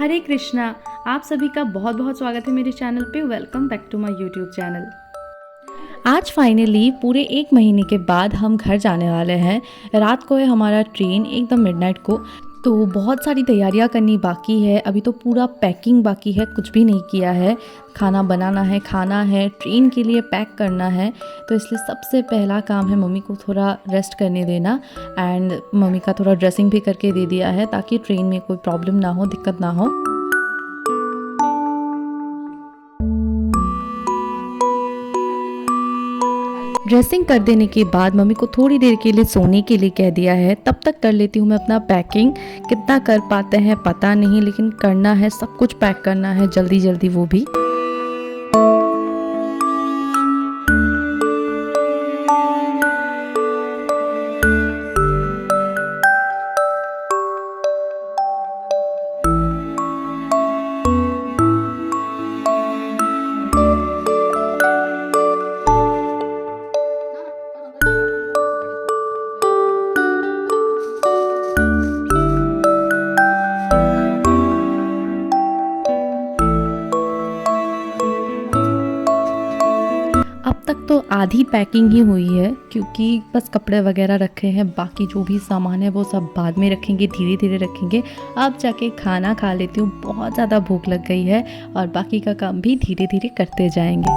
हरे कृष्णा। आप सभी का बहुत बहुत स्वागत है मेरे चैनल पे। Welcome back to my YouTube channel. आज फाइनली पूरे 1 महीने के बाद हम घर जाने वाले हैं। रात को है हमारा ट्रेन, एकदम मिडनाइट को। तो बहुत सारी तैयारियां करनी बाकी है। अभी तो पूरा पैकिंग बाकी है, कुछ भी नहीं किया है। खाना बनाना है, खाना है, ट्रेन के लिए पैक करना है। तो इसलिए सबसे पहला काम है मम्मी को थोड़ा रेस्ट करने देना। एंड मम्मी का थोड़ा ड्रेसिंग भी करके दे दिया है ताकि ट्रेन में कोई प्रॉब्लम ना हो, दिक्कत ना हो। ड्रेसिंग कर देने के बाद मम्मी को थोड़ी देर के लिए सोने के लिए कह दिया है। तब तक कर लेती हूँ मैं अपना पैकिंग। कितना कर पाते हैं पता नहीं, लेकिन करना है, सब कुछ पैक करना है जल्दी जल्दी, वो भी। अब तक तो आधी पैकिंग ही हुई है क्योंकि बस कपड़े वगैरह रखे हैं। बाकी जो भी सामान है वो सब बाद में रखेंगे, धीरे धीरे रखेंगे। अब जाके खाना खा लेती हूँ, बहुत ज़्यादा भूख लग गई है। और बाकी का काम भी धीरे धीरे करते जाएंगे।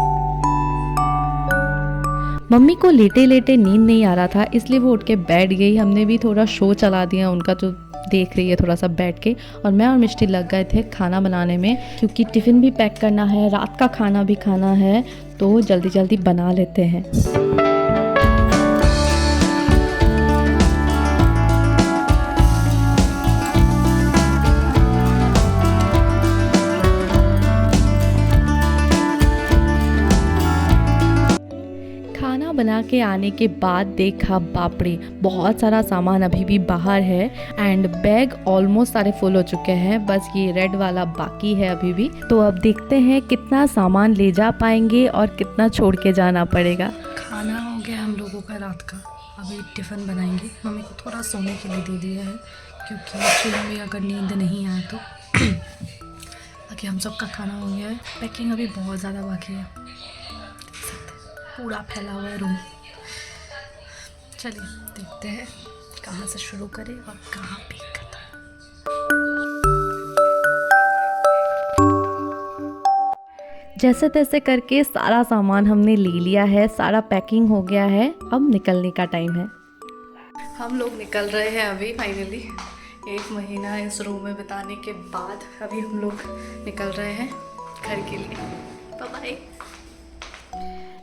मम्मी को लेटे लेटे नींद नहीं आ रहा था, इसलिए वो उठ के बैठ गई। हमने भी थोड़ा शो चला दिया उनका, जो देख रही है थोड़ा सा बैठ के। और मैं और मिष्टी लग गए थे खाना बनाने में, क्योंकि टिफ़िन भी पैक करना है, रात का खाना भी खाना है, तो जल्दी जल्दी बना लेते हैं। खाना बना के आने के बाद देखा, बाप रे, बहुत सारा सामान अभी भी बाहर है। एंड बैग ऑलमोस्ट सारे फुल हो चुके हैं, बस ये रेड वाला बाकी है अभी भी। तो अब देखते हैं कितना सामान ले जा पाएंगे और कितना छोड़ के जाना पड़ेगा। खाना हो गया हम लोगों का रात का, अभी टिफ़िन बनाएंगे। मम्मी को थोड़ा सोने के लिए दे दिया है क्योंकि एक्चुअली में अगर नींद नहीं आए तो बाकी हम सबका खाना हो गया है। पैकिंग अभी बहुत ज़्यादा बाकी है, पूरा फैला हुआ है रूम। चलिए देखते हैं कहाँ से शुरू करें और कहाँ पे खत्म। जैसे तैसे करके सारा सामान हमने ले लिया है, सारा पैकिंग हो गया है। अब निकलने का टाइम है। हम लोग निकल रहे हैं अभी फाइनली। 1 महीना इस रूम में बिताने के बाद अभी हम लोग निकल रहे हैं घर के लिए। Bye bye.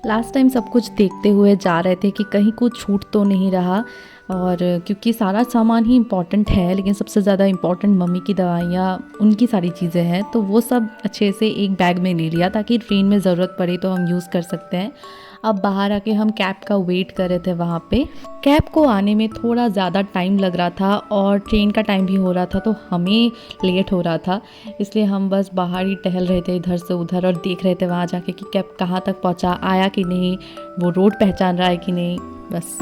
लास्ट टाइम सब कुछ देखते हुए जा रहे थे कि कहीं कुछ छूट तो नहीं रहा। और क्योंकि सारा सामान ही इम्पॉर्टेंट है, लेकिन सबसे ज़्यादा इम्पॉर्टेंट मम्मी की दवाइयाँ, उनकी सारी चीज़ें हैं, तो वो सब अच्छे से एक बैग में ले लिया ताकि ट्रेन में ज़रूरत पड़े तो हम यूज़ कर सकते हैं। अब बाहर आके हम कैब का वेट कर रहे थे वहाँ पे। कैब को आने में थोड़ा ज़्यादा टाइम लग रहा था और ट्रेन का टाइम भी हो रहा था, तो हमें लेट हो रहा था। इसलिए हम बस बाहर ही टहल रहे थे इधर से उधर और देख रहे थे वहाँ जाके कि कैब कहाँ तक पहुँचा, आया कि नहीं, वो रोड पहचान रहा है कि नहीं, बस।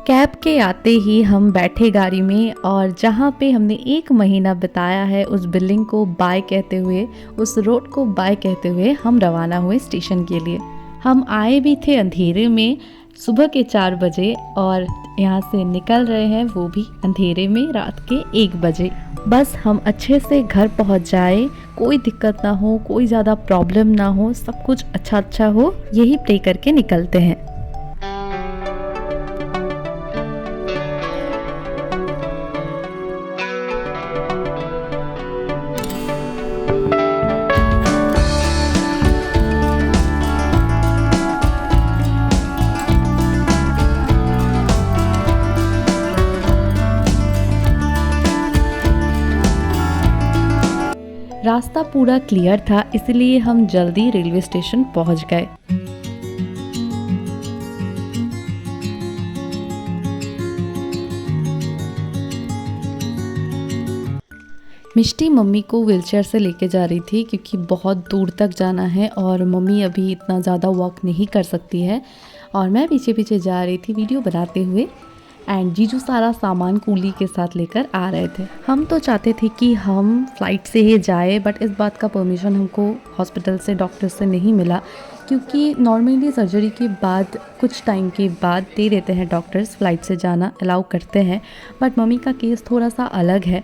कैब के आते ही हम बैठे गाड़ी में और जहाँ पे हमने 1 महीना बिताया है उस बिल्डिंग को बाय कहते हुए, उस रोड को बाय कहते हुए हम रवाना हुए स्टेशन के लिए। हम आए भी थे अंधेरे में, सुबह के 4 बजे, और यहाँ से निकल रहे हैं वो भी अंधेरे में, रात के 1 बजे। बस हम अच्छे से घर पहुँच जाए, कोई दिक्कत ना हो, कोई ज़्यादा प्रॉब्लम ना हो, सब कुछ अच्छा हो, यही प्रे करके निकलते हैं। रास्ता पूरा क्लियर था, इसलिए हम जल्दी रेलवे स्टेशन पहुंच गए। मिष्टी मम्मी को व्हीलचेयर से लेके जा रही थी क्योंकि बहुत दूर तक जाना है और मम्मी अभी इतना ज़्यादा वॉक नहीं कर सकती है। और मैं पीछे पीछे जा रही थी वीडियो बनाते हुए। एंड जीजू सारा सामान कूली के साथ लेकर आ रहे थे। हम तो चाहते थे कि हम फ़्लाइट से ही जाए, बट इस बात का परमिशन हमको हॉस्पिटल से, डॉक्टर से नहीं मिला, क्योंकि नॉर्मली सर्जरी के बाद कुछ टाइम के बाद दे देते हैं डॉक्टर्स, फ़्लाइट से जाना अलाउ करते हैं। बट मम्मी का केस थोड़ा सा अलग है,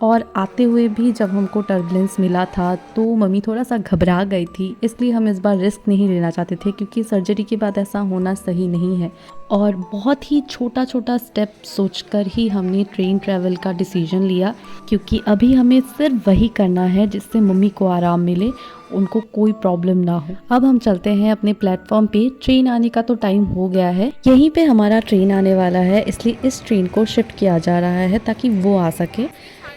और आते हुए भी जब हमको टर्बुलेंस मिला था तो मम्मी थोड़ा सा घबरा गई थी, इसलिए हम इस बार रिस्क नहीं लेना चाहते थे, क्योंकि सर्जरी के बाद ऐसा होना सही नहीं है। और बहुत ही छोटा छोटा स्टेप सोचकर ही हमने ट्रेन ट्रैवल का डिसीजन लिया, क्योंकि अभी हमें सिर्फ वही करना है जिससे मम्मी को आराम मिले, उनको कोई प्रॉब्लम ना हो। अब हम चलते हैं अपने प्लेटफॉर्म पे। ट्रेन आने का तो टाइम हो गया है, यहीं पे हमारा ट्रेन आने वाला है, इसलिए इस ट्रेन को शिफ्ट किया जा रहा है ताकि वो आ सके।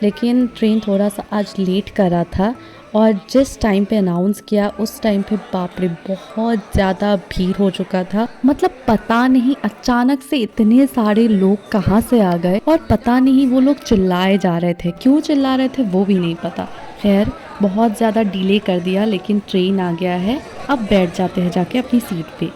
लेकिन ट्रेन थोड़ा सा आज लेट करा था, और जिस टाइम पे अनाउंस किया उस टाइम पे बाप रे बहुत ज़्यादा भीड़ हो चुका था। मतलब पता नहीं अचानक से इतने सारे लोग कहाँ से आ गए, और पता नहीं वो लोग चिल्लाए जा रहे थे, क्यों चिल्ला रहे थे वो भी नहीं पता। खैर बहुत ज़्यादा डिले कर दिया, लेकिन ट्रेन आ गया है। अब बैठ जाते हैं जाके अपनी सीट पे।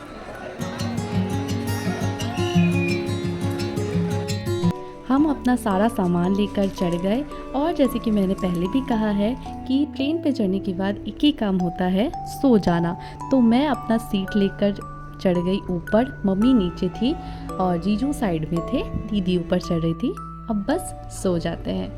हम अपना सारा सामान लेकर चढ़ गए, और जैसे कि मैंने पहले भी कहा है कि ट्रेन पे चढ़ने के बाद एक ही काम होता है, सो जाना। तो मैं अपना सीट लेकर चढ़ गई ऊपर, मम्मी नीचे थी और जीजू साइड में थे, दीदी ऊपर चढ़ रही थी। अब बस सो जाते हैं।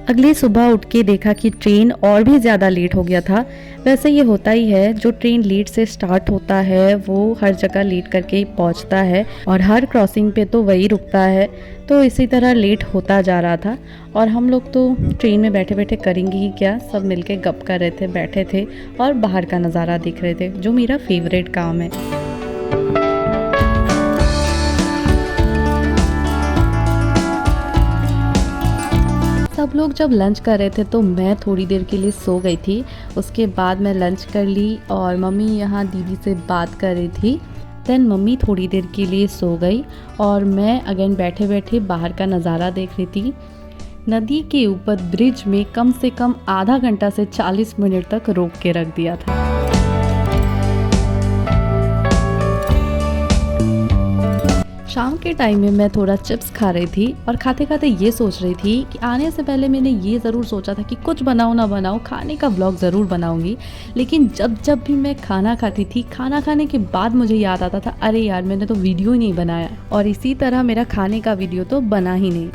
अगली सुबह उठ के देखा कि ट्रेन और भी ज़्यादा लेट हो गया था। वैसे ये होता ही है, जो ट्रेन लेट से स्टार्ट होता है वो हर जगह लेट करके ही पहुंचता है, और हर क्रॉसिंग पे तो वही रुकता है। तो इसी तरह लेट होता जा रहा था, और हम लोग तो ट्रेन में बैठे बैठे करेंगे ही क्या, सब मिलके गप कर रहे थे, बैठे थे और बाहर का नज़ारा देख रहे थे, जो मेरा फेवरेट काम है। सब लोग जब लंच कर रहे थे तो मैं थोड़ी देर के लिए सो गई थी। उसके बाद मैं लंच कर ली, और मम्मी यहाँ दीदी से बात कर रही थी। देन मम्मी थोड़ी देर के लिए सो गई, और मैं अगेन बैठे बैठे बाहर का नज़ारा देख रही थी। नदी के ऊपर ब्रिज में कम से कम आधा घंटा से 40 मिनट तक रोक के रख दिया था। शाम के टाइम में मैं थोड़ा चिप्स खा रही थी, और खाते खाते ये सोच रही थी कि आने से पहले मैंने ये ज़रूर सोचा था कि कुछ बनाओ ना बनाओ, खाने का व्लॉग ज़रूर बनाऊंगी। लेकिन जब भी मैं खाना खाती थी, खाना खाने के बाद मुझे याद आता था, अरे यार मैंने तो वीडियो ही नहीं बनाया, और इसी तरह मेरा खाने का वीडियो तो बना ही नहीं।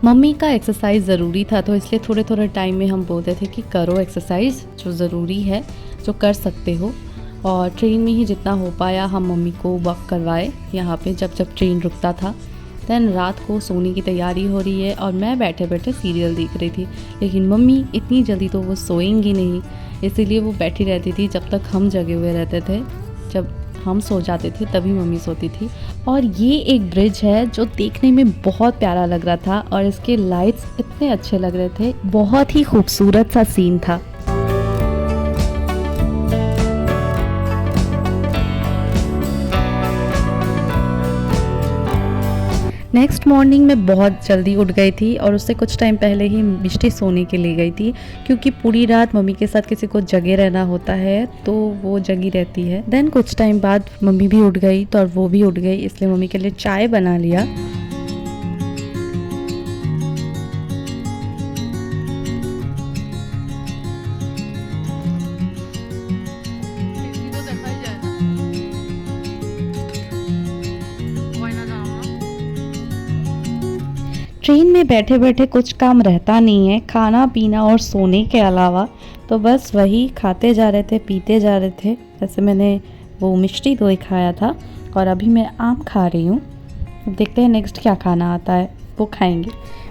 मम्मी का एक्सरसाइज ज़रूरी था, तो इसलिए थोड़े थोड़े टाइम में हम बोलते थे कि करो एक्सरसाइज, जो ज़रूरी है, जो कर सकते हो। और ट्रेन में ही जितना हो पाया हम मम्मी को वॉक करवाए यहाँ पे, जब ट्रेन रुकता था। देन रात को सोने की तैयारी हो रही है, और मैं बैठे बैठे सीरियल देख रही थी। लेकिन मम्मी इतनी जल्दी तो वो सोएंगी नहीं, इसीलिए वो बैठी रहती थी जब तक हम जगे हुए रहते थे। जब हम सो जाते थे तभी मम्मी सोती थी। और ये एक ब्रिज है जो देखने में बहुत प्यारा लग रहा था, और इसके लाइट्स इतने अच्छे लग रहे थे, बहुत ही खूबसूरत सा सीन था। नेक्स्ट मॉर्निंग मैं बहुत जल्दी उठ गई थी, और उससे कुछ टाइम पहले ही मिष्टी सोने के लिए गई थी, क्योंकि पूरी रात मम्मी के साथ किसी को जगे रहना होता है, तो वो जगी रहती है। देन कुछ टाइम बाद मम्मी भी उठ गई, तो और वो भी उठ गई, इसलिए मम्मी के लिए चाय बना लिया। ट्रेन में बैठे बैठे कुछ काम रहता नहीं है, खाना पीना और सोने के अलावा, तो बस वही खाते जा रहे थे, पीते जा रहे थे। जैसे मैंने वो मिष्टी दही खाया था, और अभी मैं आम खा रही हूँ। देखते हैं नेक्स्ट क्या खाना आता है, वो खाएंगे।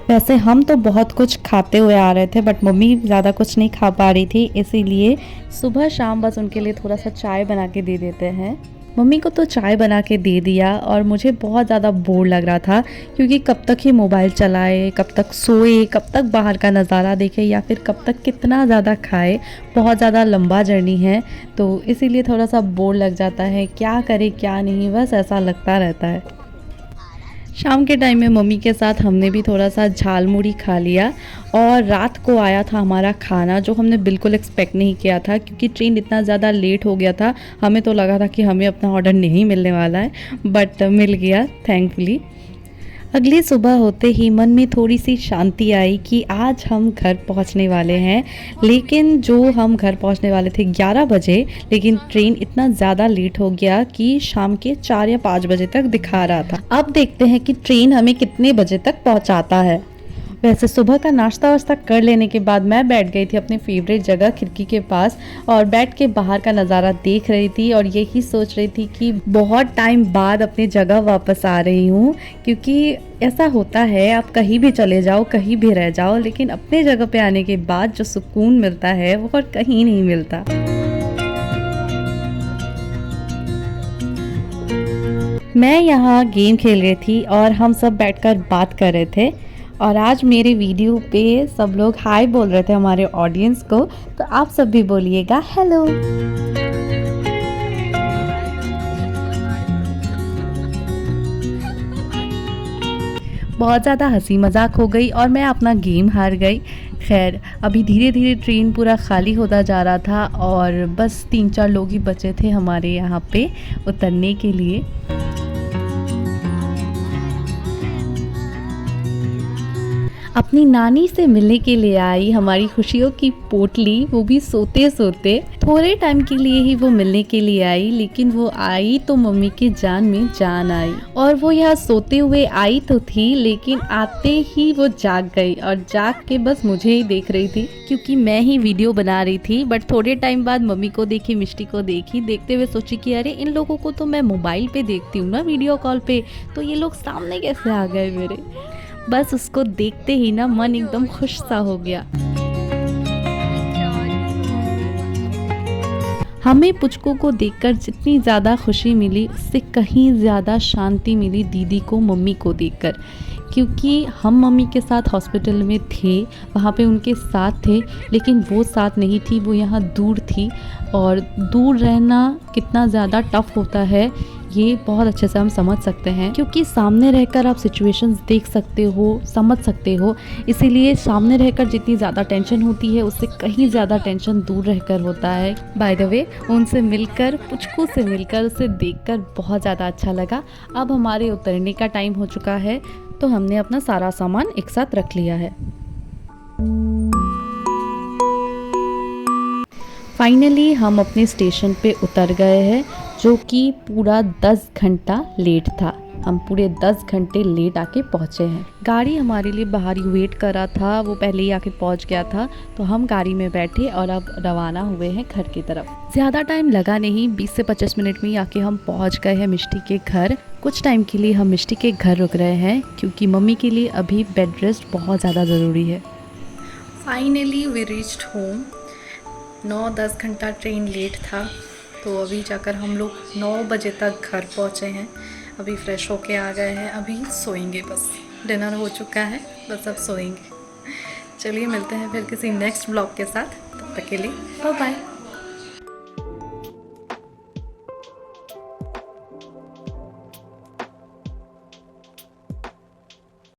वैसे हम तो बहुत कुछ खाते हुए आ रहे थे, बट मम्मी ज़्यादा कुछ नहीं खा पा रही थी, इसीलिए सुबह शाम बस उनके लिए थोड़ा सा चाय बना के दे देते हैं। मम्मी को तो चाय बना के दे दिया, और मुझे बहुत ज़्यादा बोर लग रहा था, क्योंकि कब तक ही मोबाइल चलाए, कब तक सोए, कब तक बाहर का नज़ारा देखे, या फिर कब तक कितना ज़्यादा खाए। बहुत ज़्यादा लंबा जर्नी है, तो इसीलिए थोड़ा सा बोर लग जाता है, क्या करे क्या नहीं, बस ऐसा लगता रहता है। शाम के टाइम में मम्मी के साथ हमने भी थोड़ा सा झालमुड़ी खा लिया और रात को आया था हमारा खाना, जो हमने बिल्कुल एक्सपेक्ट नहीं किया था क्योंकि ट्रेन इतना ज़्यादा लेट हो गया था। हमें तो लगा था कि हमें अपना ऑर्डर नहीं मिलने वाला है, बट मिल गया थैंकफुली। अगली सुबह होते ही मन में थोड़ी सी शांति आई कि आज हम घर पहुंचने वाले हैं। लेकिन जो हम घर पहुंचने वाले थे 11 बजे, लेकिन ट्रेन इतना ज़्यादा लेट हो गया कि शाम के 4 या 5 बजे तक दिखा रहा था। अब देखते हैं कि ट्रेन हमें कितने बजे तक पहुंचाता है। वैसे सुबह का नाश्ता वाश्ता कर लेने के बाद मैं बैठ गई थी अपनी फेवरेट जगह खिड़की के पास और बैठ के बाहर का नज़ारा देख रही थी और यही सोच रही थी कि बहुत टाइम बाद अपनी जगह वापस आ रही हूँ। क्योंकि ऐसा होता है, आप कहीं भी चले जाओ, कहीं भी रह जाओ, लेकिन अपने जगह पे आने के बाद जो सुकून मिलता है वो और कहीं नहीं मिलता। मैं यहाँ गेम खेल रही थी और हम सब बैठकर बात कर रहे थे और आज मेरे वीडियो पे सब लोग हाय बोल रहे थे हमारे ऑडियंस को, तो आप सब भी बोलिएगा हेलो। बहुत ज़्यादा हंसी मजाक हो गई और मैं अपना गेम हार गई। खैर अभी धीरे धीरे ट्रेन पूरा खाली होता जा रहा था और बस 3-4 लोग ही बचे थे हमारे यहाँ पे उतरने के लिए। अपनी नानी से मिलने के लिए आई हमारी खुशियों की पोटली, वो भी सोते सोते। थोड़े टाइम के लिए ही वो मिलने के लिए आई, लेकिन वो आई तो मम्मी की जान में जान आई। और वो यहाँ सोते हुए आई तो थी, लेकिन आते ही वो जाग गई और जाग के बस मुझे ही देख रही थी क्योंकि मैं ही वीडियो बना रही थी। बट थोड़े टाइम बाद मम्मी को देखी, मिष्टी को देखी, देखते हुए सोची कि अरे इन लोगों को तो मैं मोबाइल पे देखती हूँ ना, वीडियो कॉल पे, तो ये लोग सामने कैसे आ गए मेरे। बस उसको देखते ही ना मन एकदम खुश सा हो गया। हमें पुचकू को देखकर जितनी ज़्यादा खुशी मिली, उससे कहीं ज़्यादा शांति मिली दीदी को मम्मी को देखकर। क्योंकि हम मम्मी के साथ हॉस्पिटल में थे, वहाँ पे उनके साथ थे, लेकिन वो साथ नहीं थी, वो यहाँ दूर थी। और दूर रहना कितना ज़्यादा टफ़ होता है ये बहुत अच्छे से हम समझ सकते हैं, क्योंकि सामने रहकर आप सिचुएशंस देख सकते हो, समझ सकते हो। इसीलिए सामने रहकर जितनी ज़्यादा टेंशन होती है, उससे कहीं ज़्यादा टेंशन दूर रहकर होता है। बाय द वे, उनसे मिलकर, पुचकू से मिलकर, उसे देखकर बहुत ज़्यादा अच्छा लगा। अब हमारे उतरने का टाइम हो चुका है, तो हमने अपना सारा सामान एक साथ रख लिया है। फाइनली हम अपने स्टेशन पे उतर गए हैं, जो कि पूरा 10 घंटा लेट था। हम पूरे 10 घंटे लेट आके पहुँचे हैं। गाड़ी हमारे लिए बाहर ही वेट कर रहा था, वो पहले ही आके पहुँच गया था, तो हम गाड़ी में बैठे और अब रवाना हुए हैं घर की तरफ। ज़्यादा टाइम लगा नहीं, 20 से 25 मिनट में ही आके हम पहुँच गए हैं मिष्टी के घर। कुछ टाइम के लिए हम मिष्टी के घर रुक रहे हैं क्योंकि मम्मी के लिए अभी बेड रेस्ट बहुत ज़्यादा ज़रूरी है। Finally we reached home. 9-10 घंटा ट्रेन लेट था, तो अभी जाकर हम लोग 9 बजे तक घर पहुँचे हैं। अभी फ्रेश होके आ गए हैं, अभी सोएंगे बस। डिनर हो चुका है, बस अब सोएंगे। चलिए मिलते हैं फिर किसी नेक्स्ट ब्लॉग के साथ, तब तक के लिए बाय बाय।